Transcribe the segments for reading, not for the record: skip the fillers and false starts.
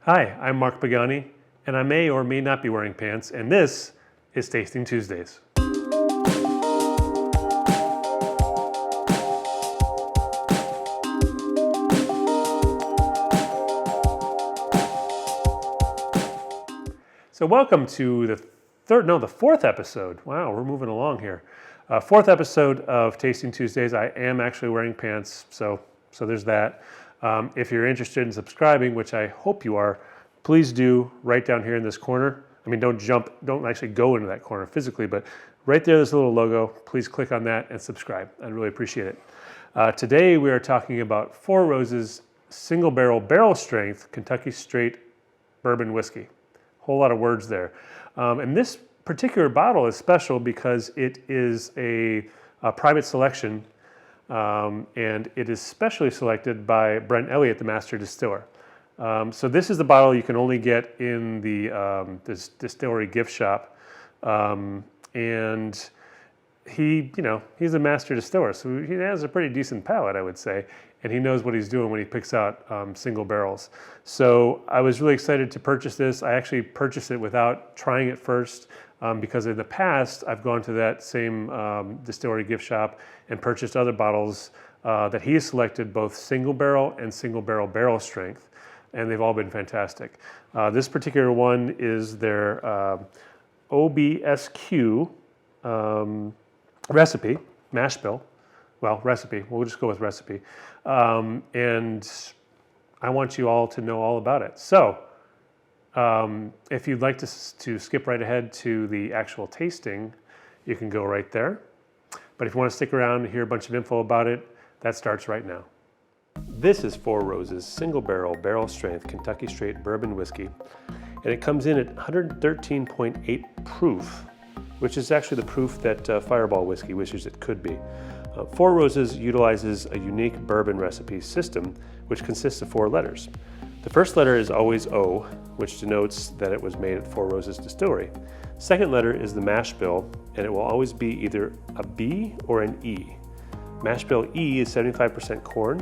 Hi, I'm Marc Pagani, and I may or may not be wearing pants, and this is Tasting Tuesdays. So welcome to the fourth episode. Wow, we're moving along here. Fourth episode of Tasting Tuesdays. I am actually wearing pants, so there's that. If you're interested in subscribing, which I hope you are, please do right down here in this corner. I mean, don't actually go into that corner physically, but right there, there's a little logo. Please click on that and subscribe. I'd really appreciate it. Today, we are talking about Four Roses single barrel strength Kentucky straight bourbon whiskey. Whole lot of words there. And this particular bottle is special because it is a private selection, and it is specially selected by Brent Elliot, the master distiller. So this is the bottle you can only get in the this distillery gift shop, and he's a master distiller, so he has a pretty decent palate, I would say, and he knows what he's doing when he picks out single barrels. So I was really excited to purchase this. I actually purchased it without trying it first, because in the past I've gone to that same distillery gift shop and purchased other bottles that he has selected, both single barrel and single barrel strength, and they've all been fantastic. This particular one is their OBSQ recipe, Mashbill. Well, recipe, we'll just go with recipe. And I want you all to know all about it. So if you'd like to skip right ahead to the actual tasting, you can go right there. But if you want to stick around and hear a bunch of info about it, that starts right now. This is Four Roses single barrel strength Kentucky straight bourbon whiskey, and it comes in at 113.8 proof, which is actually the proof that Fireball whiskey wishes it could be. Four Roses utilizes a unique bourbon recipe system, which consists of 4 letters. The first letter is always O, which denotes that it was made at Four Roses Distillery. Second letter is the mash bill, and it will always be either a B or an E. Mashbill E is 75% corn,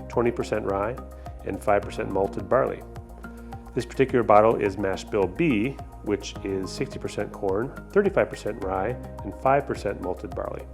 20% rye, and 5% malted barley. This particular bottle is Mashbill B, which is 60% corn, 35% rye, and 5% malted barley.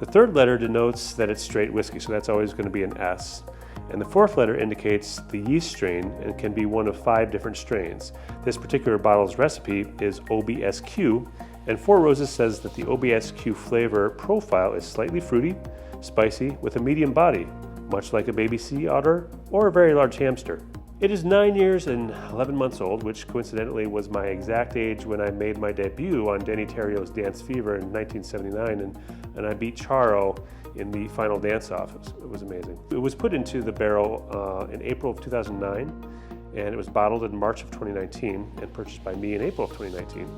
The third letter denotes that it's straight whiskey, so that's always going to be an S. And the fourth letter indicates the yeast strain and can be one of 5 different strains. This particular bottle's recipe is OBSQ, and Four Roses says that the OBSQ flavor profile is slightly fruity, spicy, with a medium body, much like a baby sea otter or a very large hamster. It is 9 years and 11 months old, which coincidentally was my exact age when I made my debut on Denny Terrio's Dance Fever in 1979, and I beat Charo in the final dance-off. It was amazing. It was put into the barrel in April of 2009, and it was bottled in March of 2019 and purchased by me in April of 2019.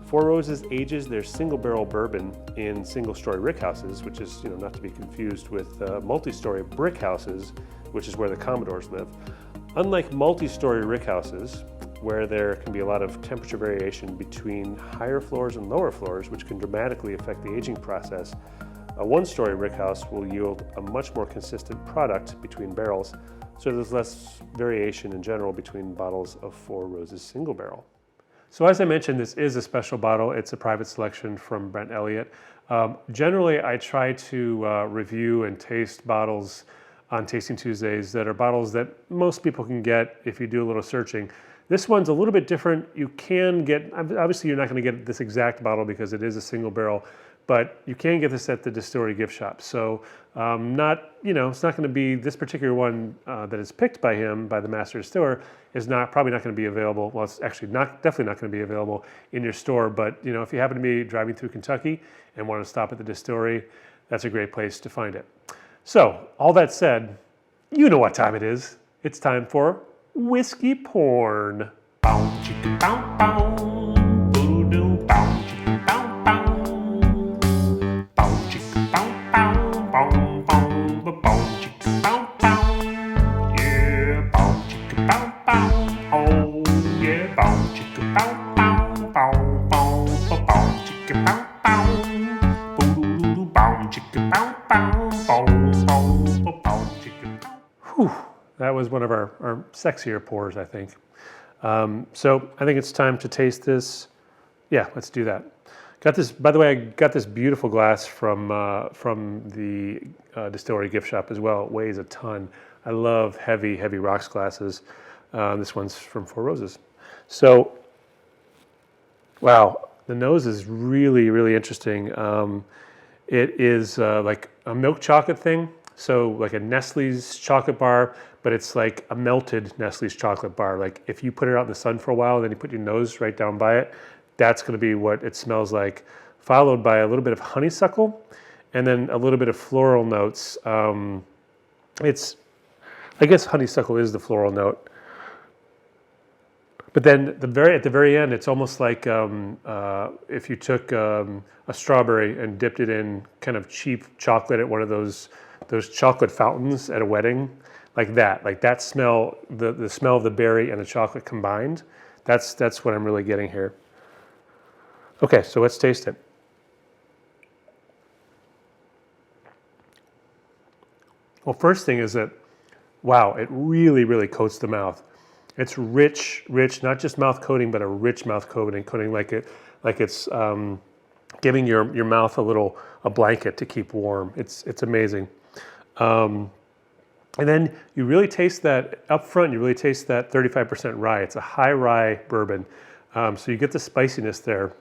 Four Roses ages their single barrel bourbon in single-story rickhouses, which is not to be confused with multi-story BRICKhouses, which is where the Commodores live. Unlike multi-story rickhouses, where there can be a lot of temperature variation between higher floors and lower floors, which can dramatically affect the aging process, a one-story rickhouse will yield a much more consistent product between barrels, so there's less variation in general between bottles of Four Roses single barrel. So as I mentioned, this is a special bottle. It's a private selection from Brent Elliot. Generally, I try to review and taste bottles on Tasting Tuesdays that are bottles that most people can get if you do a little searching. This one's a little bit different. You can get, obviously you're not going to get this exact bottle because it is a single barrel, but you can get this at the distillery gift shop. So it's not going to be this particular one that is picked by him, by the master distiller, is probably not going to be available. Well, it's actually definitely not going to be available in your store. But if you happen to be driving through Kentucky and want to stop at the distillery, that's a great place to find it. So all that said, you know what time it is. It's time for whiskey porn. Bow, chicka, bow, bow. Boo-doo, bow, chicka, bow, bow. Bow, chicka, bow, bow. Bow, bow, bow, chicka, bow, bow. Yeah, bow, chicka, bow, bow. Oh, yeah, bow, chicka, bow, bow. Bow, bow, bow, chicka, bow, bow. Boo-doo, bow, chicka, bow, bow. Bow, bow, bow, chicka, bow. Whew, that was was one of our sexier pours, I think. So I think it's time to taste this. Yeah, let's do that. Got this, by the way, I got this beautiful glass from the distillery gift shop as well. It weighs a ton. I love heavy rocks glasses. This one's from Four Roses. So, wow, the nose is really interesting. It is like a milk chocolate thing. So like a Nestle's chocolate bar, but it's like a melted Nestle's chocolate bar. Like if you put it out in the sun for a while, and then you put your nose right down by it, that's going to be what it smells like, followed by a little bit of honeysuckle and then a little bit of floral notes. I guess honeysuckle is the floral note. But then at the very end, it's almost like if you took a strawberry and dipped it in kind of cheap chocolate at one of those chocolate fountains at a wedding, like that smell, the smell of the berry and the chocolate combined. That's what I'm really getting here. Okay, so let's taste it. Well, first thing is that, wow, it really coats the mouth. It's rich, not just mouth coating, but a rich mouth coating like it's giving your mouth a blanket to keep warm. It's amazing. And then you really taste that up front. You really taste that 35% rye. It's a high rye bourbon, so you get the spiciness there.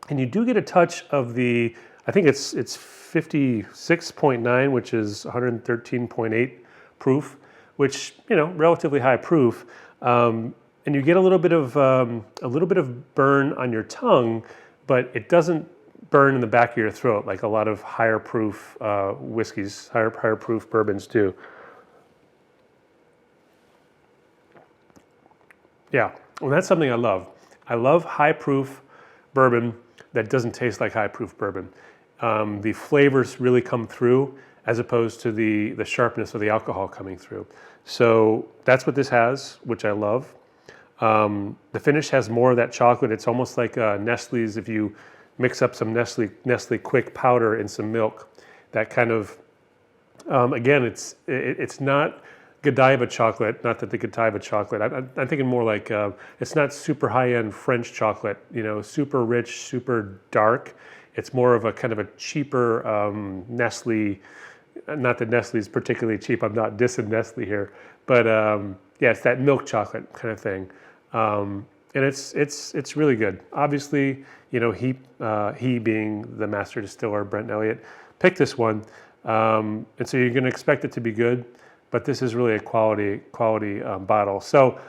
And you do get a touch of I think it's 56.9, which is 113.8 proof, which, relatively high proof. And you get a little bit of burn on your tongue, but it doesn't burn in the back of your throat like a lot of higher proof whiskeys, higher proof bourbons do. Yeah, well, that's something I love. I love high proof bourbon that doesn't taste like high proof bourbon. The flavors really come through as opposed to the sharpness of the alcohol coming through. So that's what this has, which I love. The finish has more of that chocolate. It's almost like Nestle's if you mix up some Nestle Quick powder in some milk. That kind of, again, it's not Godiva chocolate, not that the Godiva chocolate, I'm thinking more like, it's not super high-end French chocolate, super rich, super dark. It's more of a kind of a cheaper Nestle, not that Nestle is particularly cheap, I'm not dissing Nestle here, but yeah, it's that milk chocolate kind of thing. And it's really good. Obviously, he being the master distiller, Brent Elliot, picked this one. And so you're gonna expect it to be good, but this is really a quality bottle. So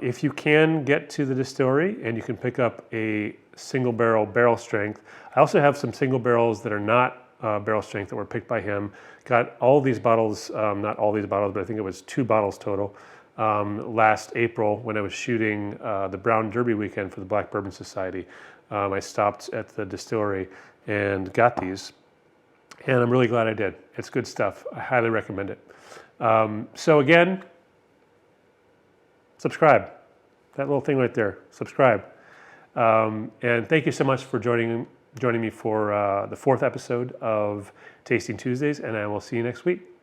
if you can get to the distillery and you can pick up a single barrel strength. I also have some single barrels that are not barrel strength that were picked by him. Got all these bottles, not all these bottles, but I think it was 2 bottles total last April when I was shooting the Brown Derby weekend for the Black Bourbon Society. I stopped at the distillery and got these, and I'm really glad I did. It's good stuff. I highly recommend it. So again, subscribe. That little thing right there, subscribe. And thank you so much for joining me for the 4th episode of Tasting Tuesdays, and I will see you next week.